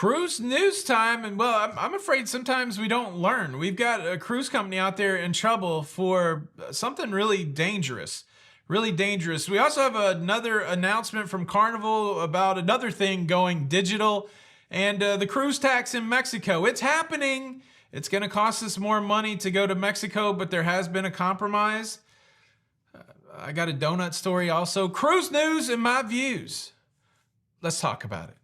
Cruise news time, and well, I'm afraid sometimes we don't learn. We've got a cruise company out there in trouble for something really dangerous. Really dangerous. We also have another announcement from Carnival about another thing going digital, and the cruise tax in Mexico. It's happening. It's going to cost us more money to go to Mexico, but there has been a compromise. I got a donut story also. Cruise news and my views. Let's talk about it.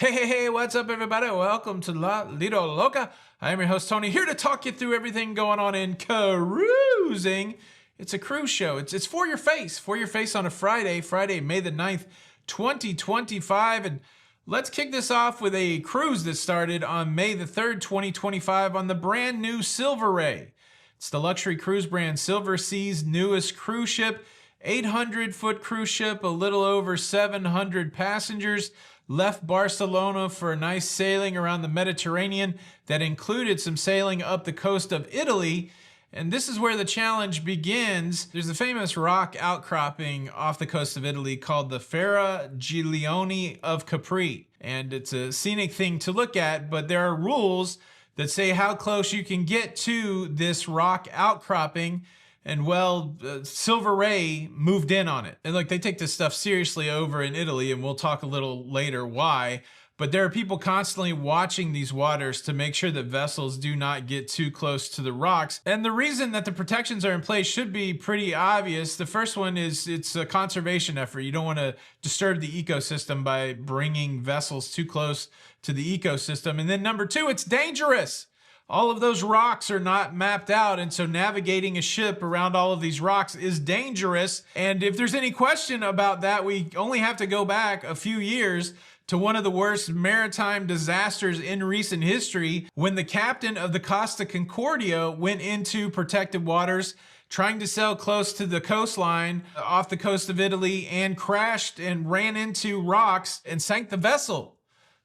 Hey, what's up, everybody? Welcome to La Lido Loca. I am your host, Tony, here to talk you through everything going on in cruising. It's a cruise show. It's for your face on a Friday, May the 9th, 2025. And let's kick this off with a cruise that started on May the 3rd, 2025 on the brand new Silver Ray. It's the luxury cruise brand Silver Sea's newest cruise ship, 800-foot cruise ship, a little over 700 passengers. Left Barcelona for a nice sailing around the Mediterranean that included some sailing up the coast of Italy. And this is where the challenge begins. There's a famous rock outcropping off the coast of Italy called the Faragiglione of Capri. And it's a scenic thing to look at, but there are rules that say how close you can get to this rock outcropping. And well, Silver Ray moved in on it. And look, they take this stuff seriously over in Italy, and we'll talk a little later why. But there are people constantly watching these waters to make sure that vessels do not get too close to the rocks. And the reason that the protections are in place should be pretty obvious. The first one is it's a conservation effort. You don't want to disturb the ecosystem by bringing vessels too close to the ecosystem. And then number two, it's dangerous. All of those rocks are not mapped out, and so navigating a ship around all of these rocks is dangerous. And if there's any question about that, we only have to go back a few years to one of the worst maritime disasters in recent history, when the captain of the Costa Concordia went into protected waters trying to sail close to the coastline off the coast of Italy and crashed and ran into rocks and sank the vessel.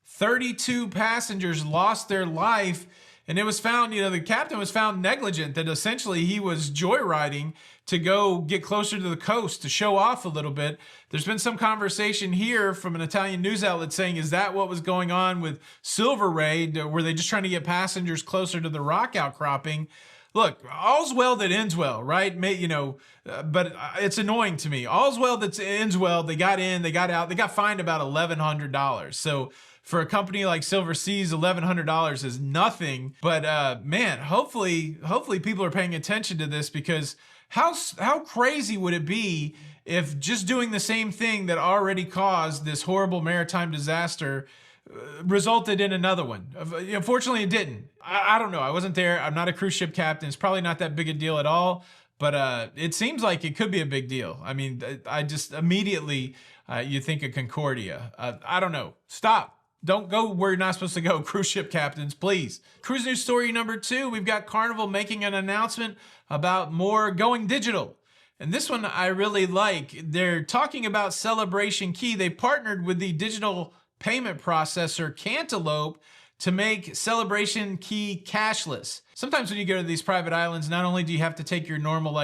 32 passengers lost their life. And it was found, the captain was found negligent, that essentially he was joyriding to go get closer to the coast to show off a little bit. There's been some conversation here from an Italian news outlet saying, is that what was going on with Silver Ray? Were they just trying to get passengers closer to the rock outcropping? Look, all's well that ends well, right? But it's annoying to me. All's well that ends well. They got in, they got out, they got fined about $1,100. So for a company like Silver Seas, $1,100 is nothing. But man, hopefully people are paying attention to this, because how crazy would it be if just doing the same thing that already caused this horrible maritime disaster resulted in another one? Unfortunately, it didn't. I don't know. I wasn't there. I'm not a cruise ship captain. It's probably not that big a deal at all. But it seems like it could be a big deal. I mean, I just immediately, you think of Concordia. I don't know. Stop. Don't go where you're not supposed to go, cruise ship captains, please. Cruise news story number 2, we've got Carnival making an announcement about more going digital. And this one I really like. They're talking about Celebration Key. They partnered with the digital payment processor Cantaloupe to make Celebration Key cashless. Sometimes when you go to these private islands, not only do you have to take your normal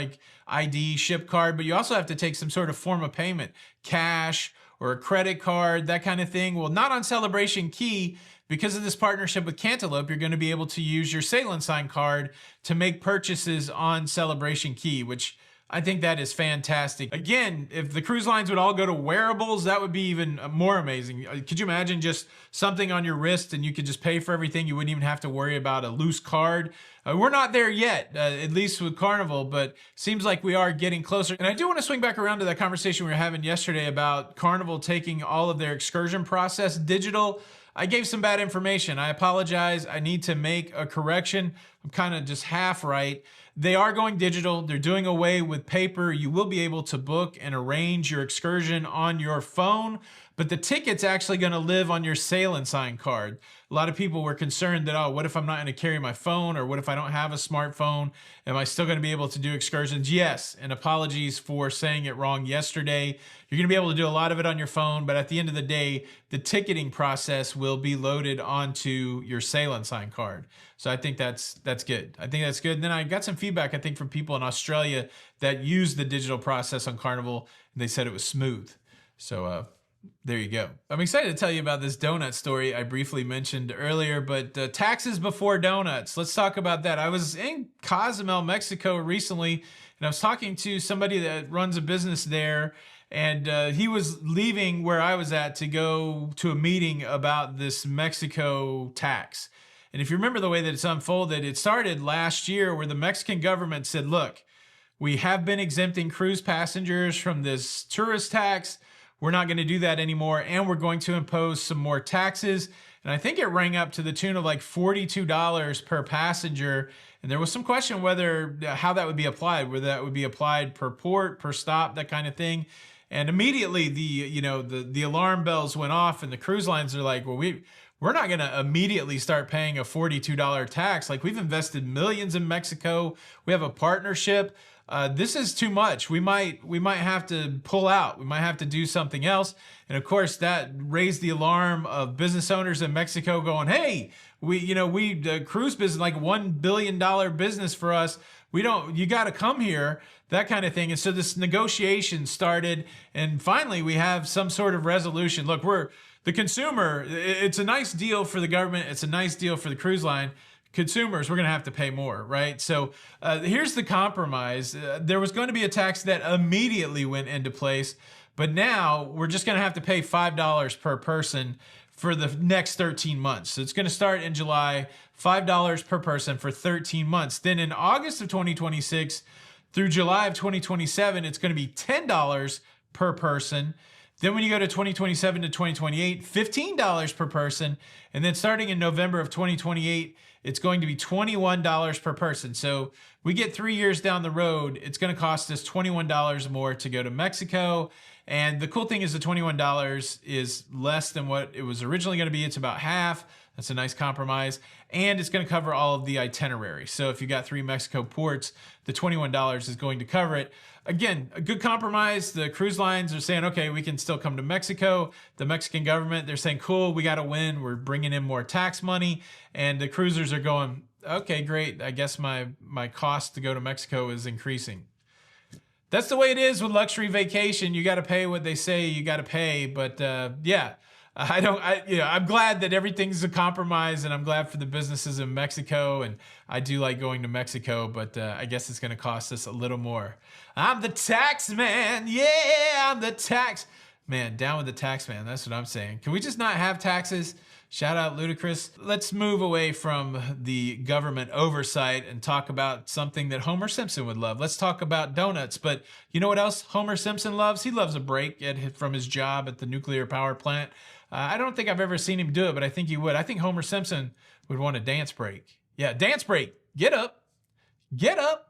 ID, ship card, but you also have to take some sort of form of payment, cash, or a credit card, that kind of thing. Well, not on Celebration Key. Because of this partnership with Cantaloupe, you're going to be able to use your Sail and Sign card to make purchases on Celebration Key, which I think that is fantastic. Again, if the cruise lines would all go to wearables, that would be even more amazing. Could you imagine just something on your wrist and you could just pay for everything? You wouldn't even have to worry about a loose card. We're not there yet, at least with Carnival, but seems like we are getting closer. And I do want to swing back around to that conversation we were having yesterday about Carnival taking all of their excursion process digital. I gave some bad information. I apologize. I need to make a correction. I'm kind of just half right. They are going digital. They're doing away with paper. You will be able to book and arrange your excursion on your phone, but the ticket's actually going to live on your sail and sign card. A lot of people were concerned that, oh, what if I'm not going to carry my phone, or what if I don't have a smartphone? Am I still going to be able to do excursions? Yes, and apologies for saying it wrong yesterday. You're going to be able to do a lot of it on your phone, but at the end of the day, the ticketing process will be loaded onto your sail and sign card. So I think that's good. I think that's good. And then I got some feedback, I think, from people in Australia that used the digital process on Carnival, and they said it was smooth. So there you go. I'm excited to tell you about this donut story I briefly mentioned earlier, but taxes before donuts. Let's talk about that. I was in Cozumel, Mexico recently, and I was talking to somebody that runs a business there, and he was leaving where I was at to go to a meeting about this Mexico tax. And if you remember the way that it's unfolded, it started last year where the Mexican government said, look, we have been exempting cruise passengers from this tourist tax. We're not going to do that anymore, and we're going to impose some more taxes. And I think it rang up to the tune of like $42 per passenger. And there was some question how that would be applied, whether that would be applied per port, per stop, that kind of thing. And immediately the alarm bells went off, and the cruise lines are like, well, we're not going to immediately start paying a $42 tax. Like, we've invested millions in Mexico. We have a partnership. This is too much. We might have to pull out. We might have to do something else. And of course, that raised the alarm of business owners in Mexico going, hey, the cruise business, like $1 billion business for us. You got to come here, that kind of thing. And so this negotiation started, and finally we have some sort of resolution. Look, the consumer, it's a nice deal for the government. It's a nice deal for the cruise line. Consumers, we're going to have to pay more, right? So here's the compromise. There was going to be a tax that immediately went into place, but now we're just going to have to pay $5 per person for the next 13 months. So it's going to start in July, $5 per person for 13 months. Then in August of 2026 through July of 2027, it's going to be $10 per person. Then when you go to 2027 to 2028, $15 per person. And then starting in November of 2028, it's going to be $21 per person. So we get 3 years down the road, it's going to cost us $21 more to go to Mexico. And the cool thing is the $21 is less than what it was originally going to be. It's about half. That's a nice compromise. And it's going to cover all of the itinerary. So if you got 3 Mexico ports, the $21 is going to cover it. Again, a good compromise. The cruise lines are saying, okay, we can still come to Mexico. The Mexican government, they're saying, cool, we got to win. We're bringing in more tax money. And the cruisers are going, okay, great. I guess my cost to go to Mexico is increasing. That's the way it is with luxury vacation. You got to pay what they say you got to pay. But yeah, I'm glad that everything's a compromise, and I'm glad for the businesses in Mexico. And I do like going to Mexico, but I guess it's going to cost us a little more. I'm the tax man. Yeah, I'm the tax man. Down with the tax man. That's what I'm saying. Can we just not have taxes? Shout out Ludacris. Let's move away from the government oversight and talk about something that Homer Simpson would love. Let's talk about donuts. But you know what else Homer Simpson loves? He loves a break from his job at the nuclear power plant. I don't think I've ever seen him do it, but I think he would. I think Homer Simpson would want a dance break. Yeah, dance break. Get up. Get up.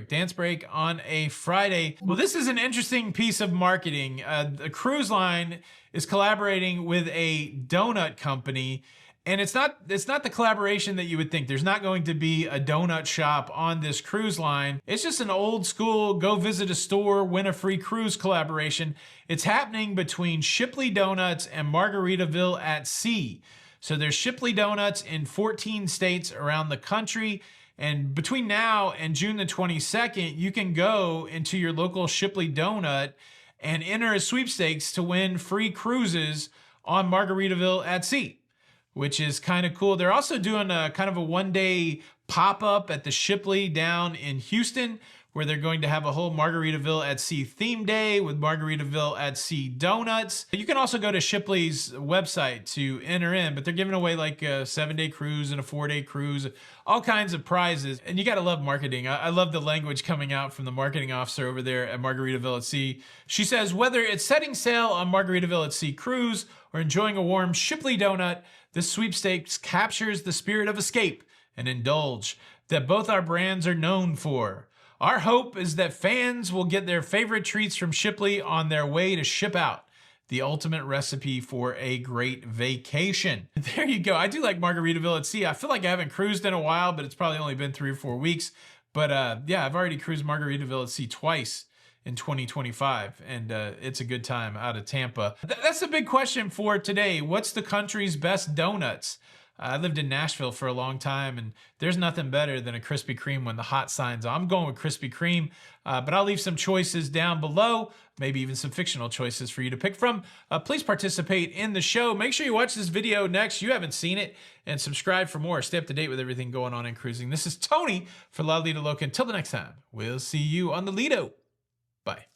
Dance break on a Friday. Well, this is an interesting piece of marketing. The cruise line is collaborating with a donut company, and it's not the collaboration that you would think. There's not going to be a donut shop on this cruise line. It's just an old school go visit a store, win a free cruise collaboration. It's happening between Shipley Donuts and Margaritaville at Sea. So there's Shipley Donuts in 14 states around the country. And between now and June the 22nd, you can go into your local Shipley Donut and enter a sweepstakes to win free cruises on Margaritaville at Sea, which is kind of cool. They're also doing a kind of a one-day pop-up at the Shipley down in Houston, where they're going to have a whole Margaritaville at Sea theme day with Margaritaville at Sea donuts. You can also go to Shipley's website to enter in, but they're giving away like a 7-day cruise and a 4-day cruise, all kinds of prizes. And you gotta love marketing. I love the language coming out from the marketing officer over there at Margaritaville at Sea. She says, whether it's setting sail on Margaritaville at Sea cruise or enjoying a warm Shipley donut, this sweepstakes captures the spirit of escape and indulge that both our brands are known for. Our hope is that fans will get their favorite treats from Shipley on their way to ship out. The ultimate recipe for a great vacation. There you go. I do like Margaritaville at Sea. I feel like I haven't cruised in a while, but it's probably only been 3 or 4 weeks. But yeah, I've already cruised Margaritaville at Sea twice in 2025, and it's a good time out of Tampa. That's the big question for today. What's the country's best donuts? I lived in Nashville for a long time, and there's nothing better than a Krispy Kreme when the hot sign's on. I'm going with Krispy Kreme, but I'll leave some choices down below, maybe even some fictional choices for you to pick from. Please participate in the show. Make sure you watch this video next if you haven't seen it, and subscribe for more. Stay up to date with everything going on in cruising. This is Tony for La Lido Loca. Until the next time, we'll see you on the Lido. Bye.